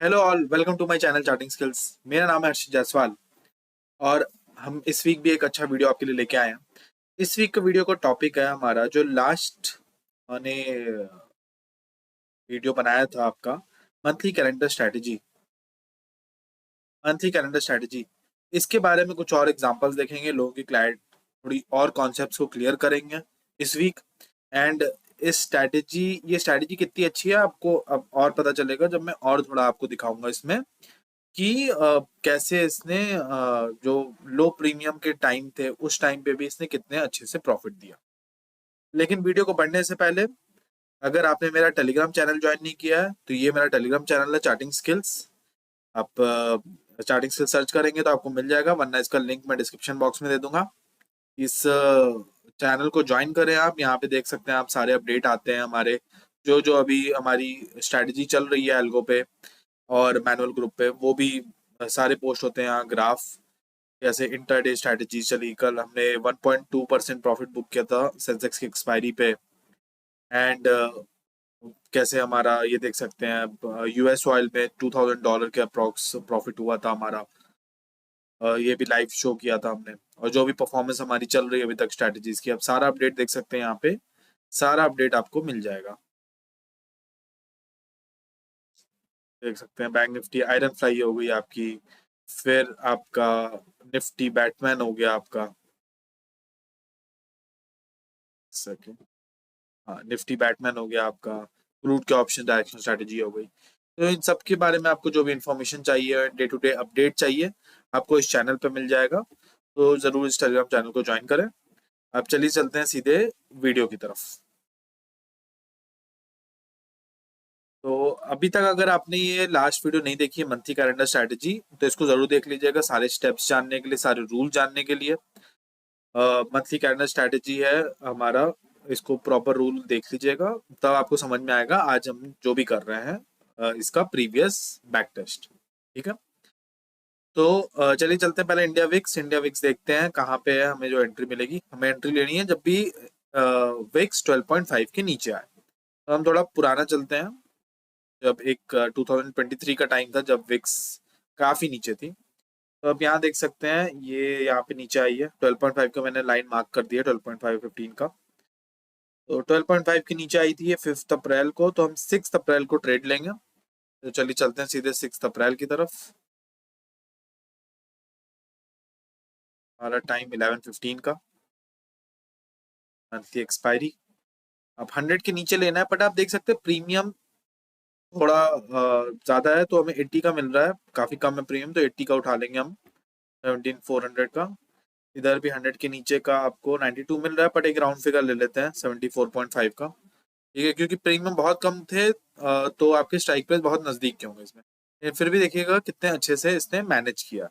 Hello all, welcome to my channel charting skills. मेरा नाम है हर्षित जायसवाल और हम इस वीक भी एक अच्छा वीडियो आपके लिए लेके आए हैं। इस वीक का वीडियो का टॉपिक है हमारा जो लास्ट मैंने वीडियो बनाया था आपका monthly calendar strategy. Monthly calendar strategy इसके बारे में कुछ और एग्जांपल्स देखेंगे, लोगों की क्लैरिटी थोड़ी और कॉन्सेप्ट्स को क्लियर करेंगे इस वीक। एंड ये स्ट्रैटेजी कितनी अच्छी है आपको अब और पता चलेगा जब मैं और थोड़ा आपको दिखाऊंगा इसमें कि कैसे इसने जो लो प्रीमियम के टाइम थे उस टाइम पे भी इसने कितने अच्छे से प्रॉफिट दिया। लेकिन वीडियो को बढ़ने से पहले अगर आपने मेरा टेलीग्राम चैनल ज्वाइन नहीं किया है तो ये मेरा टेलीग्राम चैनल है चार्टिंग स्किल्स। आप चार्टिंग स्किल्स सर्च करेंगे तो आपको मिल जाएगा, वरना इसका लिंक मैं डिस्क्रिप्शन बॉक्स में दे दूंगा। इस चैनल को ज्वाइन करें आप, यहाँ पे देख सकते हैं आप सारे अपडेट आते हैं हमारे जो जो अभी हमारी स्ट्रैटेजी चल रही है एल्गो पे और मैनुअल ग्रुप पे, वो भी सारे पोस्ट होते हैं यहाँ। ग्राफ जैसे इंटरडे स्ट्रैटेजी चली, कल हमने 1.2% प्रॉफिट बुक किया था सेंसेक्स की एक्सपायरी पे। एंड कैसे हमारा ये देख सकते हैं यूएस ऑयल में $2000 के अप्रॉक्स प्रॉफिट हुआ था हमारा। ये भी लाइव शो किया था हमने, और जो भी परफॉर्मेंस हमारी चल रही है अभी तक स्ट्रैटेजीज की, अब सारा अपडेट देख सकते हैं यहाँ पे, सारा अपडेट आपको मिल जाएगा। देख सकते हैं बैंक निफ्टी आयरन फ्लाई हो गई आपकी, फिर आपका निफ्टी बैटमैन हो गया आपका। सेकेंड, हाँ निफ्टी बैटमैन हो गया आपका। क्रूड के ऑप्शन डायरेक्शन स्ट्रैटेजी हो गई। तो इन सब के बारे में आपको जो भी इंफॉर्मेशन चाहिए, डे टू डे अपडेट चाहिए, आपको इस चैनल पे मिल जाएगा। तो जरूर इस टेलीग्राम चैनल को ज्वाइन करें। अब चलिए चलते हैं सीधे वीडियो की तरफ। तो अभी तक अगर आपने ये लास्ट वीडियो नहीं देखी है मंथली कैलेंडर स्ट्रैटेजी, तो इसको जरूर देख लीजिएगा, सारे स्टेप्स जानने के लिए, सारे रूल जानने के लिए। मंथली कैलेंडर स्ट्रैटेजी है हमारा, इसको प्रॉपर रूल देख लीजिएगा, तब आपको समझ में आएगा आज हम जो भी कर रहे हैं इसका प्रीवियस बैक टेस्ट। ठीक है, तो चलिए चलते हैं पहले इंडिया विक्स। इंडिया विक्स देखते हैं कहाँ पे है, हमें जो एंट्री मिलेगी, हमें एंट्री लेनी है जब भी विक्स 12.5 के नीचे आए। तो हम थोड़ा पुराना चलते हैं, जब एक 2023 का टाइम था जब विक्स काफी नीचे थी। तो अब यहाँ देख सकते हैं ये यहाँ पे नीचे आई है 12.5 का, मैंने लाइन मार्क कर दिया 12.5 का। तो 12.5 के नीचे आई थी ये 5 अप्रैल को, तो हम 6 अप्रैल को ट्रेड लेंगे। तो चलिए चलते हैं सीधे 6 अप्रैल की तरफ। हमारा टाइम 11:15 का, मंथली एक्सपायरी। अब 100 के नीचे लेना है, बट आप देख सकते हैं प्रीमियम थोड़ा ज्यादा है, तो हमें 80 का मिल रहा है, काफी कम है प्रीमियम, तो 80 का उठा लेंगे हम, 17,400 का। इधर भी 100 के नीचे का आपको 92 मिल रहा है, बट एक राउंड फिगर ले लेते हैं 74.5 का। ठीक है, क्योंकि प्रीमियम बहुत कम थे तो आपके स्ट्राइक प्राइस बहुत नजदीक के होंगे इसमें। फिर भी देखिएगा कितने अच्छे से इसने मैनेज किया।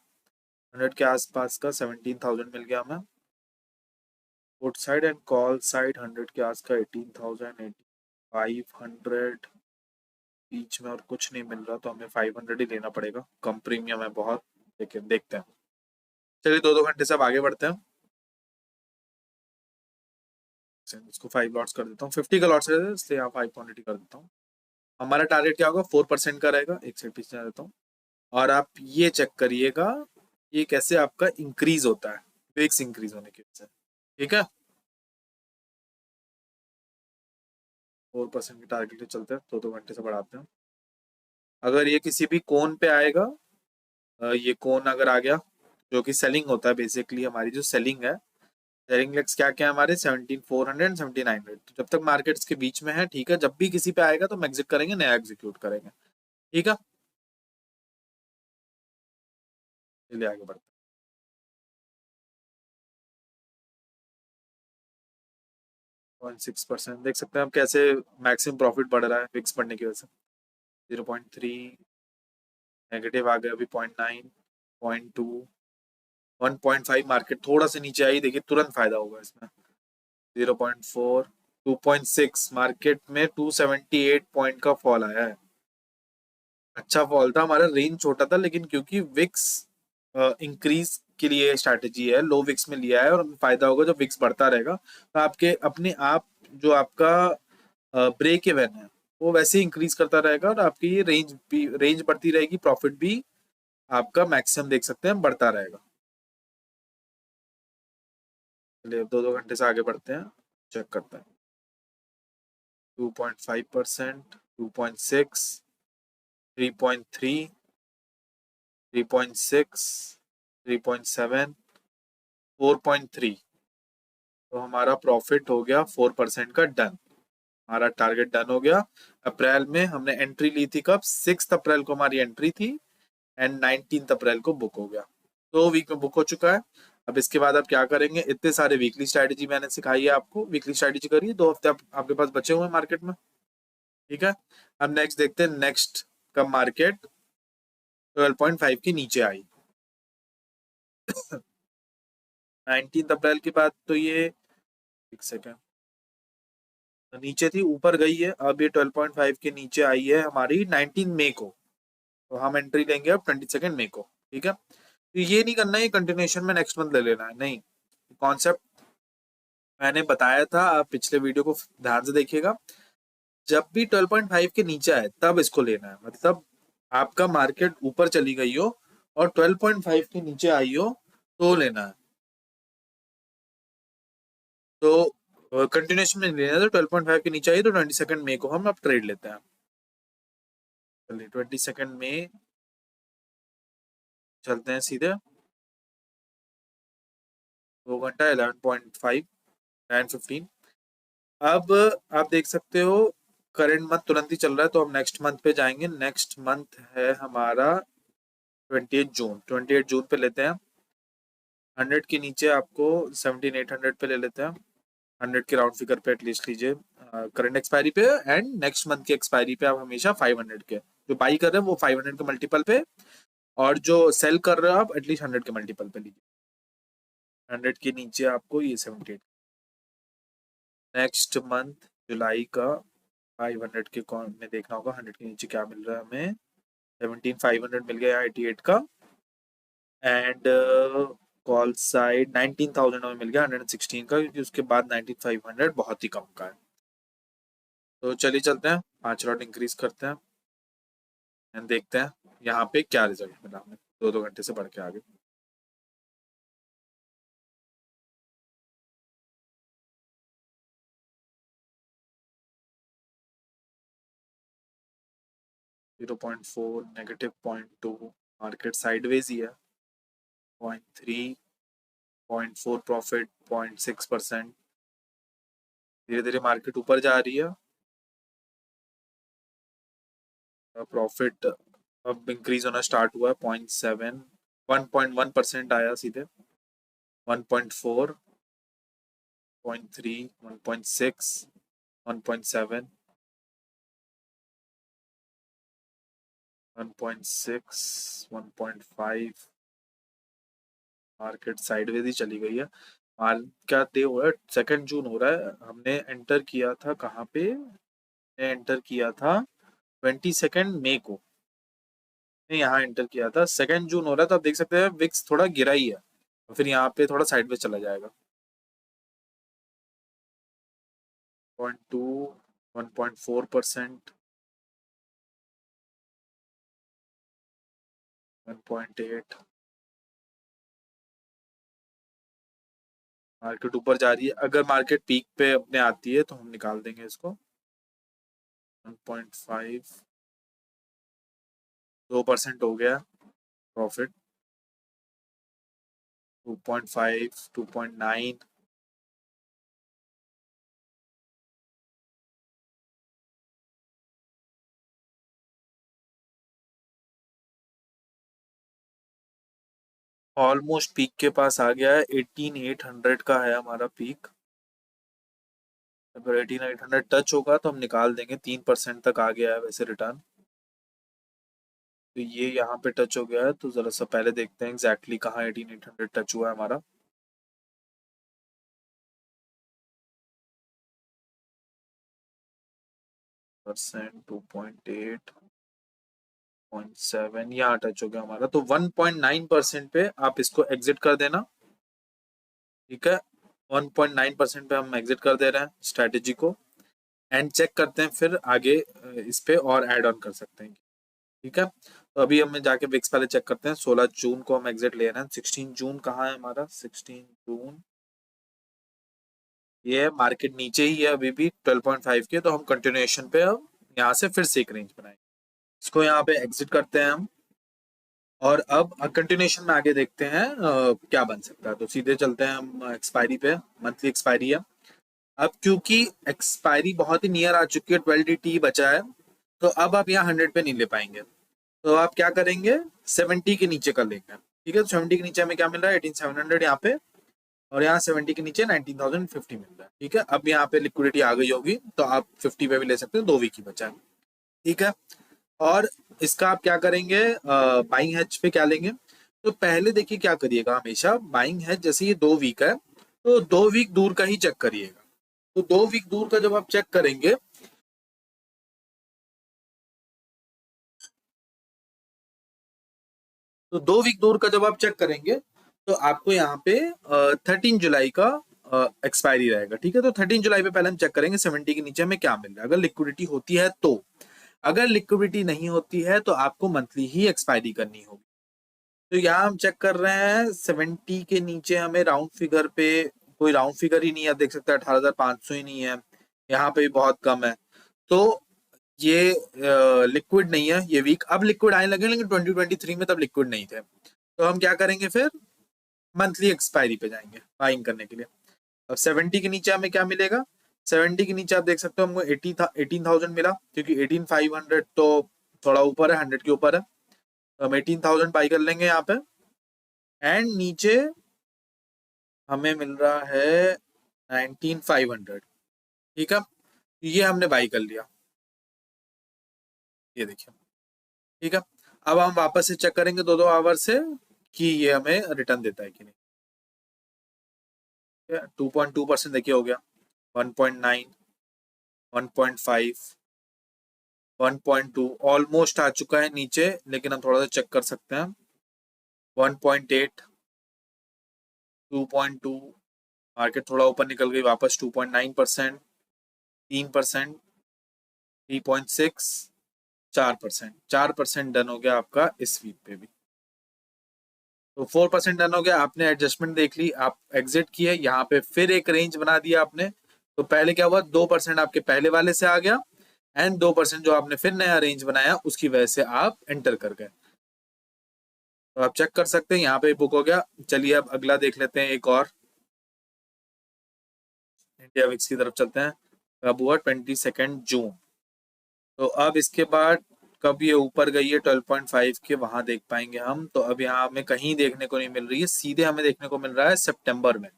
100 के आसपास का 17,000 मिल गया हमें। Put side and call side 100 के आस का 18,000, 500 बीच में और कुछ नहीं मिल रहा, तो हमें 500 ही लेना पड़ेगा, कम प्रीमियम है बहुत। लेकिन देखते हैं, चलिए 2-2 घंटे से अब आगे बढ़ते हैं। इसको 5 लॉट्स कर देता हूँ, 50 का लॉट्स है इसलिए यहाँ 5 क्वांटिटी कर देता हूँ। हमारा टारगेट क्या होगा, 4% का रहेगा। एक सेट पीछे देता हूँ, और आप ये चेक करिएगा ये कैसे आपका इंक्रीज होता है फिक्स इंक्रीज होने की वजह से। ठीक है, 4% के टारगेट चलते हैं, 2-2 घंटे से बढ़ाते हैं। अगर ये किसी भी कोन पे आएगा, ये कोन अगर आ गया, जो कि सेलिंग होता है बेसिकली, हमारी जो सेलिंग है, सेलिंग लेग्स क्या क्या है हमारे 17,400 17,900, तो जब तक मार्केट्स के बीच में है ठीक है, जब भी किसी पे आएगा तो हम एग्जिट करेंगे, नया एग्जीक्यूट करेंगे। ठीक है, चलिए आगे बढ़ते 0.6% देख सकते हैं आप कैसे मैक्सिमम प्रॉफिट बढ़ रहा है फिक्स बढ़ने की वजह से। 0.3 नेगेटिव आ गया, अभी 0.9, 0.2, 1.5 मार्केट थोड़ा सा नीचे आई, देखिए तुरंत फायदा होगा इसमें। 0.4, 2.6 मार्केट में 278 पॉइंट का फॉल आया है। अच्छा फॉल था, हमारा रेंज छोटा था, लेकिन क्योंकि विक्स इंक्रीज के लिए स्ट्रैटेजी है, लो विक्स में लिया है, और हमें फायदा होगा जब विक्स बढ़ता रहेगा, तो आपके अपने आप जो आपका ब्रेक इवन है वो वैसे ही इंक्रीज करता रहेगा और आपकी ये रेंज बढ़ती रहेगी, प्रॉफिट भी आपका मैक्सिमम देख सकते हैं बढ़ता रहेगा। चलिए अब 2-2 घंटे से आगे बढ़ते हैं, चेक करते हैं। 2.5%, 2.6, 3.3, 3.6, 3.7, 4.3। तो हमारा प्रॉफिट हो गया 4% का डन। हमारा टारगेट डन हो गया। अप्रैल में हमने एंट्री ली थी, कब? 6 अप्रैल को हमारी एंट्री थी एंड 19 अप्रैल को बुक हो गया। 2 वीक में बुक हो चुका है। अब इसके बाद आप क्या करेंगे? इतने सारे वीकली स्ट्रैटेजी मैंने सिखाई है आपको, वीकली स्ट्रैटेजी करिए। 2 हफ्ते आपके पास बचे हुए हैं मार्केट में, ठीक है। अब नेक्स्ट देखते हैं, नेक्स्ट कब मार्केट 12.5 के नीचे आई। 19 अप्रैल के बाद तो ये, एक सेकेंड, नीचे थी, ऊपर गई है। अब ये 12.5 के नीचे आई है हमारी 19 मई को, तो हम एंट्री लेंगे अब 22 मई को, ठीक है। तो ये नहीं करना है कंटिन्यूएशन में नेक्स्ट मंथ ले लेना है, नहीं। कॉन्सेप्ट मैंने बताया था, आप पिछले वीडियो को ध्यान से देखिएगा। जब भी 12.5 के नीचे आए तब इसको लेना है, मतलब आपका मार्केट ऊपर चली गई हो और 12.5 के नीचे आई हो तो लेना है। तो कंटिन्यूएशन में लेना है, तो 12.5 के नीचे आई तो 22 मई को हम अब ट्रेड लेते हैं। चलिए 22 मई चलते हैं सीधे। 2 घंटा 11.5, 9:15। अब आप देख सकते हो करंट मंथ तुरंत ही चल रहा है, तो हम नेक्स्ट मंथ पे जाएंगे। नेक्स्ट मंथ है हमारा 28 जून। 28 जून पे लेते हैं। 100 के नीचे आपको 17,800 पे ले लेते हैं। 100 के राउंड फिगर पे एटलीस्ट लीजिए, करंट एक्सपायरी पे एंड नेक्स्ट मंथ की एक्सपायरी पे। आप हमेशा 500 के जो बाई कर रहे हैं वो 500 के मल्टीपल पे, और जो सेल कर रहे हो आप एटलीस्ट 100 के मल्टीपल पे लीजिए। 100 के नीचे आपको ये 78। नेक्स्ट मंथ जुलाई का 500 के कौन में देखना होगा, 100 के नीचे क्या मिल रहा है हमें। 17,500 मिल गया 88 का, एंड कॉल साइड 19,000 में मिल गया 116 का, क्योंकि उसके बाद 19,500 बहुत ही कम का है। तो चलिए चलते हैं, 5 लॉट इंक्रीज करते हैं एंड देखते हैं यहाँ पे क्या रिजल्ट मिला हमें 2-2 घंटे से बढ़ के आगे। -0.4, -0.2, मार्केट साइडवेज ही है। 0.3, 0.4 प्रॉफिट, 0.6%। धीरे धीरे मार्केट ऊपर जा रही है। प्रॉफिट अब इंक्रीज होना स्टार्ट हुआ है। 0.7, 1.1% आया सीधे। 1.4, 0.3, 1.6, 1.7, 1.6, 1.5। मार्केट साइडवेज ही चली गई है। क्या डे हो रहा है? 2 जून हो रहा है। हमने एंटर किया था कहाँ पे? एंटर किया था 22 मई को, यहाँ एंटर किया था। 2 जून हो रहा है, तो आप देख सकते हैं विक्स थोड़ा गिरा ही है, तो फिर यहाँ पे थोड़ा साइडवेज चला जाएगा। 0.2, 1.4%, 1.8। मार्केट ऊपर जा रही है, अगर मार्केट पीक पे अपने आती है तो हम निकाल देंगे इसको। 1.5, 2% हो गया प्रॉफिट। 2.5, 2.9, ऑलमोस्ट पीक के पास आ गया है। 18,800 का है हमारा पीक। अगर 18,800 टच होगा तो हम निकाल देंगे। 3% तक आ गया है वैसे रिटर्न। तो ये यहाँ पे टच हो गया है, तो जरा सा पहले देखते हैं एग्जैक्टली कहाँ 18,800 टच हुआ है हमारा। परसेंट 2.8, 0.7 यहाँ टच हो गया हमारा, तो 1.9% पे आप इसको एग्जिट कर देना, ठीक है। 1.9% पे हम एग्जिट कर दे रहे हैं स्ट्रेटेजी को। एंड चेक करते हैं फिर आगे इस पे और ऐड ऑन कर सकते हैं। ठीक है, तो अभी हम जाके विक्स पहले चेक करते हैं। 16 जून को हम एग्जिट ले रहे हैं। 16 जून कहाँ है हमारा? 16 जून ये मार्केट नीचे ही है अभी भी 12.5 के, तो हम कंटिन्यूएशन पे अब यहाँ से फिर से एक रेंज बनाएंगे। इसको यहाँ पे एग्जिट करते हैं हम, और अब कंटिन्यूएशन में आगे देखते हैं क्या बन सकता है। तो सीधे चलते हैं हम एक्सपायरी पे। मंथली एक्सपायरी है अब, क्योंकि एक्सपायरी बहुत ही नियर आ चुकी है, 12 बचा है, तो अब आप यहाँ 100 पे नहीं ले पाएंगे। तो आप क्या करेंगे, 70 के नीचे कर लेंगे। ठीक है, तो 70 के नीचे हमें क्या मिल रहा है? 18700 यहाँ पे, और यहाँ 70 के नीचे 19050 मिल रहा है। ठीक है, अब यहाँ पे लिक्विडिटी आ गई होगी, तो आप 50 पे भी ले सकते हैं, 2 वीक ही बचा है। ठीक है, और इसका आप क्या करेंगे, बाइंग हेज पे क्या लेंगे? तो पहले देखिए क्या करिएगा, हमेशा बाइंग हेज जैसे ये 2 वीक है, तो 2 वीक दूर का ही चेक करिएगा। तो 2 वीक दूर का जब आप चेक करेंगे, तो 2 वीक दूर का जब आप चेक करेंगे, तो आपको यहाँ पे 13 जुलाई का एक्सपायरी रहेगा। ठीक है, तो 13 जुलाई पे पहले हम चेक करेंगे 70 के नीचे हमें क्या मिल रहा है, अगर लिक्विडिटी होती है तो। अगर लिक्विडिटी नहीं होती है तो आपको मंथली ही एक्सपायरी करनी होगी। तो यहाँ हम चेक कर रहे हैं 70 के नीचे हमें राउंड फिगर पे कोई राउंड फिगर ही नहीं है, देख सकते हैं 18,500 ही नहीं है, यहाँ पे भी बहुत कम है। तो ये लिक्विड नहीं है ये वीक। अब लिक्विड आने लगे, लेकिन 2023 में तब लिक्विड नहीं थे। तो हम क्या करेंगे फिर, मंथली एक्सपायरी पे जाएंगे बाइंग करने के लिए। अब 70 के नीचे हमें क्या मिलेगा? 70 के नीचे आप देख सकते हो हमको 18,000 मिला, क्योंकि 18,500 तो थोड़ा ऊपर है, 100 के ऊपर है, तो हम 18,000 बाई कर लेंगे यहाँ पे। एंड नीचे हमें मिल रहा है 19,500। ठीक है, ये हमने बाई कर लिया, ये देखिए। ठीक है, अब हम वापस से चेक करेंगे 2-2 आवर से कि ये हमें रिटर्न देता है कि नहीं। 2.2% देखिए हो गया, 1.9, 1.5, 1.2 ऑलमोस्ट आ चुका है नीचे, लेकिन हम थोड़ा सा चेक कर सकते हैं। 1.8, 2.2, मार्केट थोड़ा ऊपर निकल गई वापस, 2.9%, 3%, 3.6, 4%, 4% डन हो गया आपका इस वीक पे भी। तो 4% डन हो गया, आपने एडजस्टमेंट देख ली, आप एग्जिट किए, यहाँ पे फिर एक रेंज बना दिया आपने। तो पहले क्या हुआ, 2% आपके पहले वाले से आ गया, एंड 2% जो आपने फिर नया रेंज बनाया उसकी वजह से आप एंटर कर गए। तो आप चेक कर सकते हैं यहाँ पे बुक हो गया। चलिए अब अगला देख लेते हैं, एक और इंडिया विक्स की तरफ चलते हैं। कब हुआ? 22 जून। तो अब इसके बाद कब ये ऊपर गई है 12.5 के, वहां देख पाएंगे हम। तो अब यहाँ हमें कहीं देखने को नहीं मिल रही है, सीधे हमें देखने को मिल रहा है सितंबर में।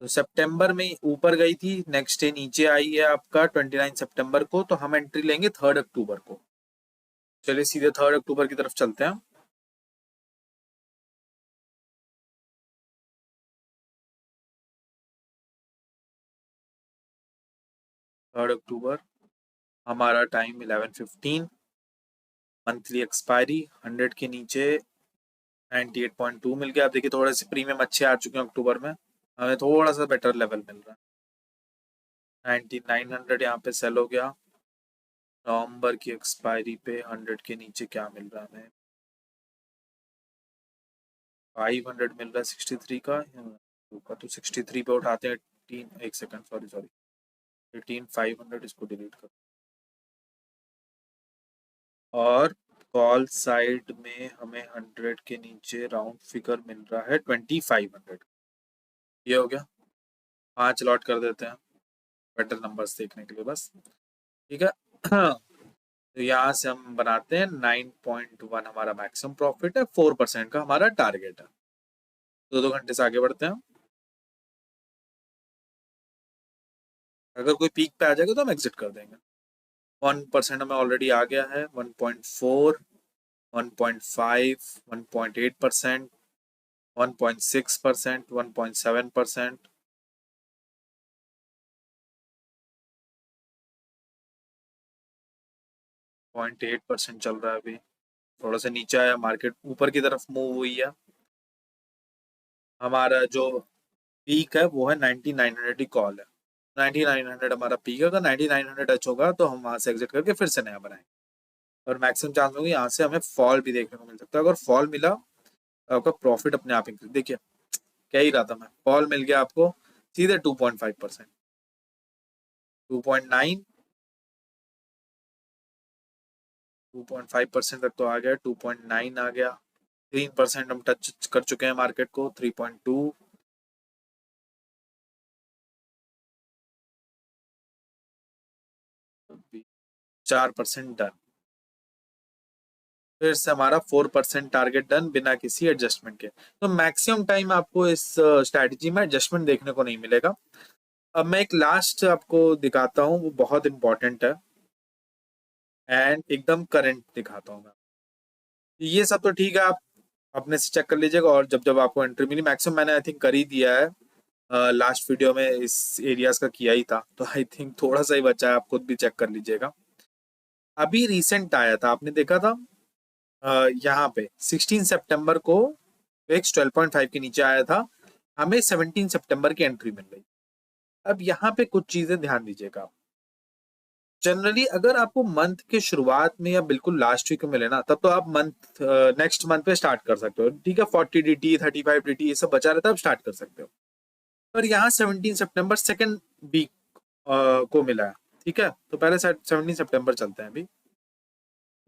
तो सितंबर में ऊपर गई थी, नेक्स्ट डे नीचे आई है आपका 29 सितंबर को, तो हम एंट्री लेंगे 3 अक्टूबर को। चलिए सीधे 3 अक्टूबर की तरफ चलते हैं। 3 अक्टूबर हमारा टाइम 11:15, मंथली एक्सपायरी 100 के नीचे 98.2 मिल गया। आप देखिए थोड़े से प्रीमियम अच्छे आ चुके हैं अक्टूबर में, हमें थोड़ा सा बेटर लेवल मिल रहा है। 9900 यहाँ पे सेल हो गया। नवंबर की एक्सपायरी पे 100 के नीचे क्या मिल रहा है हमें? 500 मिल रहा है 63 का, तो 63 पे उठाते हैं। 18, एक सेकंड, सॉरी सॉरी, 18,500, इसको डिलीट कर। और कॉल साइड में हमें 100 के नीचे राउंड फिगर मिल रहा है 2500। ये हो गया, 5 लॉट कर देते हैं बेटर नंबर्स देखने के लिए बस। ठीक है तो यहाँ से हम बनाते हैं 9.1 हमारा मैक्सिमम प्रॉफिट है, 4% का हमारा टारगेट है। 2-2 घंटे से आगे बढ़ते हैं। अगर कोई पीक पे आ जाएगा तो हम एग्जिट कर देंगे। 1% हमें ऑलरेडी आ गया है, 1.4, 1.5, 1.8%, 1.6%, 1.7%, 0.8% चल रहा है अभी। थोड़ा सा नीचे आया, मार्केट ऊपर की तरफ मूव हुई है। हमारा जो पीक है वो है 9900 की कॉल है। 9900 हमारा पीक है। अगर 9900 टच होगा तो हम वहां से एग्जिट करके फिर से नया बनाएंगे, और मैक्सिमम चांस होगी यहाँ से हमें फॉल भी देखने को मिल सकता है। अगर फॉल मिला तो आपका प्रॉफिट अपने आप इंक्रीज, देखिए क्या ही रहा था मैं, फॉल मिल गया आपको सीधे 2.5%, 2.9, 2.5% तक तो आ गया, 2.9 आ गया, 3% हम टच कर चुके हैं मार्केट को, 3.2, 4% डन। फिर से हमारा 4% टारगेट डन बिना किसी एडजस्टमेंट के। तो मैक्सिमम टाइम आपको इस स्ट्रैटेजी में एडजस्टमेंट देखने को नहीं मिलेगा। अब मैं एक लास्ट आपको दिखाता हूँ, वो बहुत इंपॉर्टेंट है एंड एकदम करंट दिखाता हूँ मैं। ये सब तो ठीक है, आप अपने से चेक कर लीजिएगा, और जब जब आपको एंट्री मिली, मैक्सिमम मैंने आई थिंक कर ही दिया है, लास्ट वीडियो में इस एरियाज का किया ही था, तो आई थिंक थोड़ा सा ही बचा है, आप खुद भी चेक कर लीजिएगा। अभी रिसेंट आया था, आपने देखा था यहाँ पे 16 सितंबर को एक 12.5 के नीचे आया था, हमें 17 सितंबर की एंट्री मिल गई। अब यहाँ पे कुछ चीजें ध्यान दीजिएगा। जनरली अगर आपको मंथ के शुरुआत में या बिल्कुल लास्ट वीक में लेना, तब तो आप मंथ नेक्स्ट मंथ पे स्टार्ट कर सकते हो, ठीक है, 40 DT 35 DT ये सब बचा रहता है, आप स्टार्ट कर सकते हो। पर यहाँ 17 सितंबर सेकेंड वीक को मिला है, ठीक है, तो पहले 17 सितंबर चलते हैं अभी,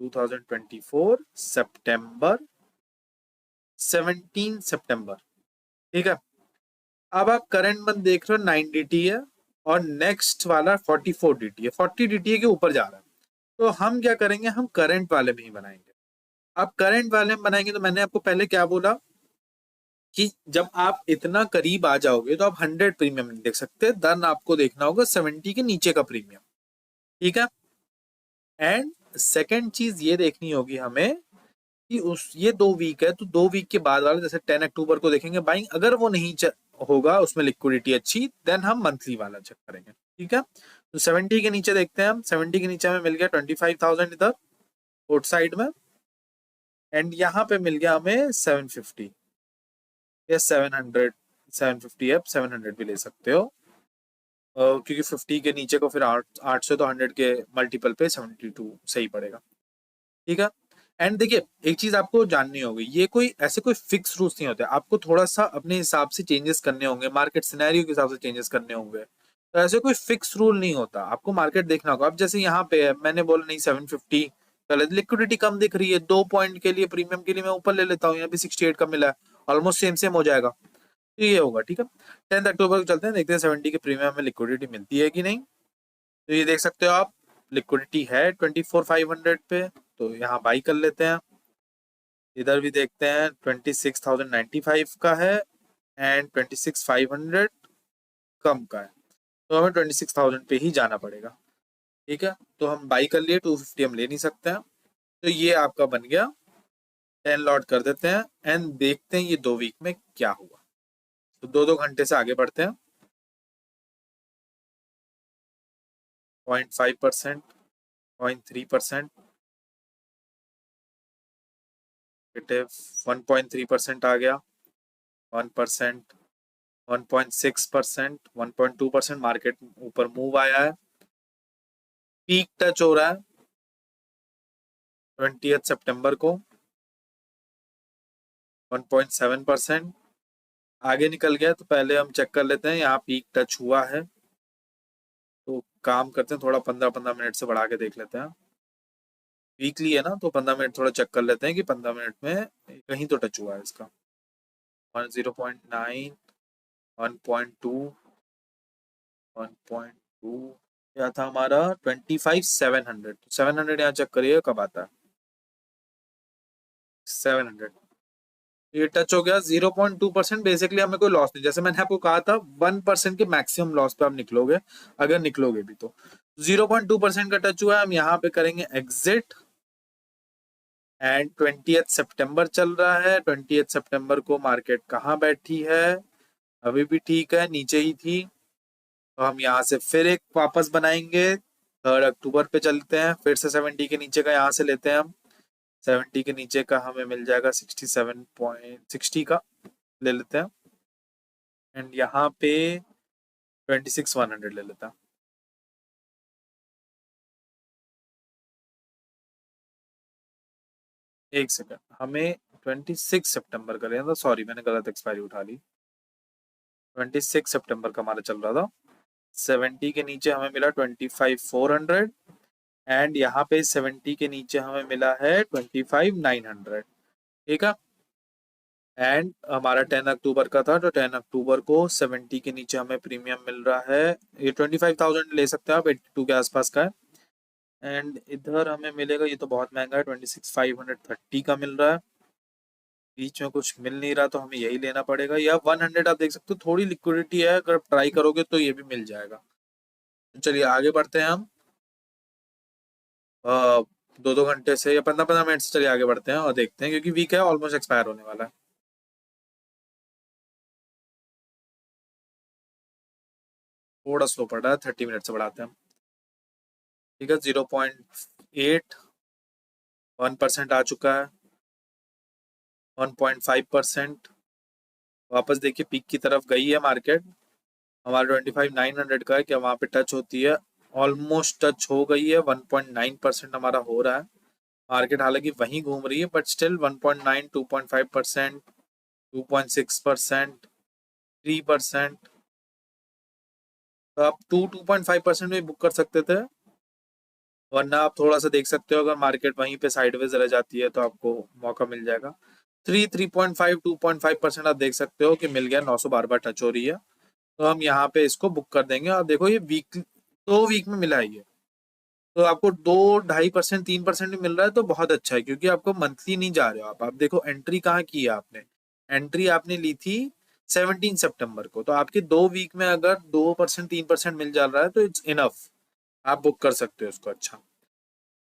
2024 सितंबर, 17 सितंबर, ठीक है। अब आप करंट मंथ देख रहे हो 9 DT है, और नेक्स्ट वाला 44 DT है, 40 DT के ऊपर जा रहा है। तो हम क्या करेंगे, हम करंट वाले में ही बनाएंगे। आप करंट वाले में बनाएंगे तो मैंने आपको पहले क्या बोला कि जब आप इतना करीब आ जाओगे तो आप 100 प्रीमियम नहीं देख सकते, देन आपको देखना होगा 70 के नीचे का प्रीमियम, ठीक है। एंड सेकेंड चीज ये देखनी होगी हमें कि उस ये 2 वीक है, तो 2 वीक के बाद वाला जैसे 10 अक्टूबर को देखेंगे बाइंग, अगर वो नहीं होगा उसमें लिक्विडिटी अच्छी, देन हम मंथली वाला चेक करेंगे, ठीक है। तो 70 के नीचे देखते हैं हम, 70 के नीचे हमें मिल गया 25,000 इधर पोर्ट साइड में, एंड यहाँ पे मिल गया हमें 750 या 700, 750 है, 700 भी ले सकते हो, क्योंकि 50 के नीचे को फिर 8 से, तो 100 के मल्टीपल पे 72 सही पड़ेगा, ठीक है। एंड देखिए एक चीज आपको जाननी होगी, ये कोई ऐसे कोई फिक्स रूल्स नहीं होते, आपको थोड़ा सा अपने हिसाब से चेंजेस करने होंगे, मार्केट सिनेरियो के हिसाब से चेंजेस करने होंगे, तो ऐसे कोई फिक्स रूल नहीं होता, आपको मार्केट देखना होगा। अब जैसे यहाँ पे है, मैंने बोला नहीं 750 पहले लिक्विडिटी कम दिख रही है, 2 पॉइंट के लिए प्रीमियम के लिए मैं ऊपर ले लेता हूँ, यहाँ पे 68 का मिला है, ऑलमोस्ट सेम सेम हो जाएगा, तो ये होगा, ठीक है। 10 अक्टूबर को चलते हैं, देखते हैं 70 के प्रीमियम में लिक्विडिटी मिलती है कि नहीं। तो ये देख सकते हो आप, लिक्विडिटी है 24,500 पे, तो यहाँ बाई कर लेते हैं। इधर भी देखते हैं 26,095 का है, एंड 26,500 कम का है, तो हमें 26,000 पे ही जाना पड़ेगा, ठीक है। तो हम बाई कर लिए, 250 हम ले नहीं सकते हैं, तो ये आपका बन गया, 10 लॉट कर देते हैं, एंड देखते हैं ये 2 वीक में क्या हुआ। तो 2-2 घंटे से आगे बढ़ते हैं, 0.5%, 0.3%, नेगेटिव 1.3% आ गया, 1%, 1.6%, 1.2% मार्केट ऊपर मूव आया है, पीक टच हो रहा है 20 सितंबर को 1.7%, आगे निकल गया, तो पहले हम चेक कर लेते हैं यहाँ पीक टच हुआ है, तो काम करते हैं थोड़ा 15-15 मिनट से बढ़ा के देख लेते हैं, वीकली है ना, तो 15 मिनट थोड़ा चेक कर लेते हैं कि 15 मिनट में कहीं तो टच हुआ है इसका, 0.9, 1.2, 1.2 क्या था हमारा, 25,700, 700 यहाँ चेक करिए कब आता है, 700, ये टच हो गया, 0.2%, बेसिकली हमें कोई लॉस नहीं, जैसे मैंने आपको कहा था 1% के मैक्सिमम लॉस पे आप निकलोगे, अगर निकलोगे भी तो 0.2% का टच हुआ है, हम यहाँ पे करेंगे एग्जिट, एंड 20 सितंबर चल रहा है, 20 सितंबर को मार्केट कहाँ बैठी है, अभी भी ठीक है, नीचे ही थी, तो हम यहाँ से फिर एक वापस बनाएंगे, 3 अक्टूबर पे चलते हैं, फिर से 70 के नीचे का यहाँ से लेते हैं हम, 70 के नीचे का हमें मिल जाएगा 67.60 का ले लेते हैं, एंड यहाँ पे 26,100 ले लेता। एक सेकंड, हमें 26 सितंबर का लेना था, सॉरी मैंने गलत एक्सपायरी उठा ली। 26 सितंबर का हमारा चल रहा था। 70 के नीचे हमें मिला 25,400 एंड यहाँ पे 70 के नीचे हमें मिला है 25,900। ठीक है, एंड हमारा 10 अक्टूबर का था, तो 10 अक्टूबर को 70 के नीचे हमें प्रीमियम मिल रहा है, ये 25,000 ले सकते हैं आप, 82 के आसपास का है। एंड इधर हमें मिलेगा, ये तो बहुत महंगा है, 26,530 का मिल रहा है। बीच में कुछ मिल नहीं रहा तो हमें यही लेना पड़ेगा, या 100 आप देख सकते हो, थोड़ी लिक्विडिटी है, अगर ट्राई करोगे तो ये भी मिल जाएगा। तो चलिए आगे बढ़ते हैं हम। 2-2 घंटे से या 15-15 मिनट से चलिए आगे बढ़ते हैं और देखते हैं, क्योंकि वीक है, ऑलमोस्ट एक्सपायर होने वाला है। थोड़ा स्लो पड़ रहा है, 30 मिनट से बढ़ाते हैं हम। ठीक है, 0.8 1% आ चुका है, 1.5%। वापस देखिए पीक की तरफ गई है मार्केट, हमारा 25,900 का है, क्या वहाँ पे टच होती है? ऑलमोस्ट टच हो गई है, 1.9% हमारा हो रहा है। मार्केट हालांकि वहीं घूम रही है, बट स्टिल 1.9, 2.5%, 2.6%, 3%। तो आप 2.5% में बुक कर सकते थे, वरना आप थोड़ा सा देख सकते हो, अगर मार्केट वहीं पे साइडवेज रह जाती है तो आपको मौका मिल जाएगा। 3.5, 2.5% आप देख सकते हो कि मिल गया, 900 बार बार टच हो रही है, तो हम यहाँ पे इसको बुक कर देंगे। और देखो ये वीक, 2 वीक में मिला है ये, तो आपको 2-2.5%, 3% भी मिल रहा है तो बहुत अच्छा है, क्योंकि आपको मंथली नहीं जा रहे हो आप देखो एंट्री कहाँ की है आपने, एंट्री आपने ली थी 17 सितंबर को, तो आपके 2 वीक में अगर 2%, 3% मिल जा रहा है तो इट्स इनफ, आप बुक कर सकते हो इसको। अच्छा,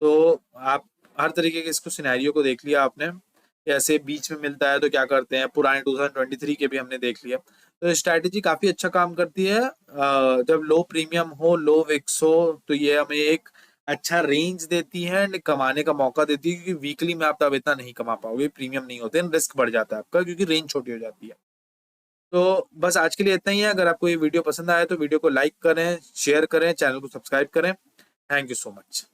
तो आप हर तरीके के इसको सिनेरियो को देख लिया आपने, ऐसे बीच में मिलता है तो क्या करते हैं, पुराने 2023 के भी हमने देख लिया। तो स्ट्रैटेजी काफी अच्छा काम करती है, जब लो प्रीमियम हो, लो विक्स हो, तो ये हमें एक अच्छा रेंज देती है एंड कमाने का मौका देती है, क्योंकि वीकली में आप तब इतना नहीं कमा पाओगे, प्रीमियम नहीं होते, रिस्क बढ़ जाता है आपका, क्योंकि रेंज छोटी हो जाती है। तो बस आज के लिए इतना ही है, अगर आपको ये वीडियो पसंद आया तो वीडियो को लाइक करें, शेयर करें, चैनल को सब्सक्राइब करें। Thank you so much.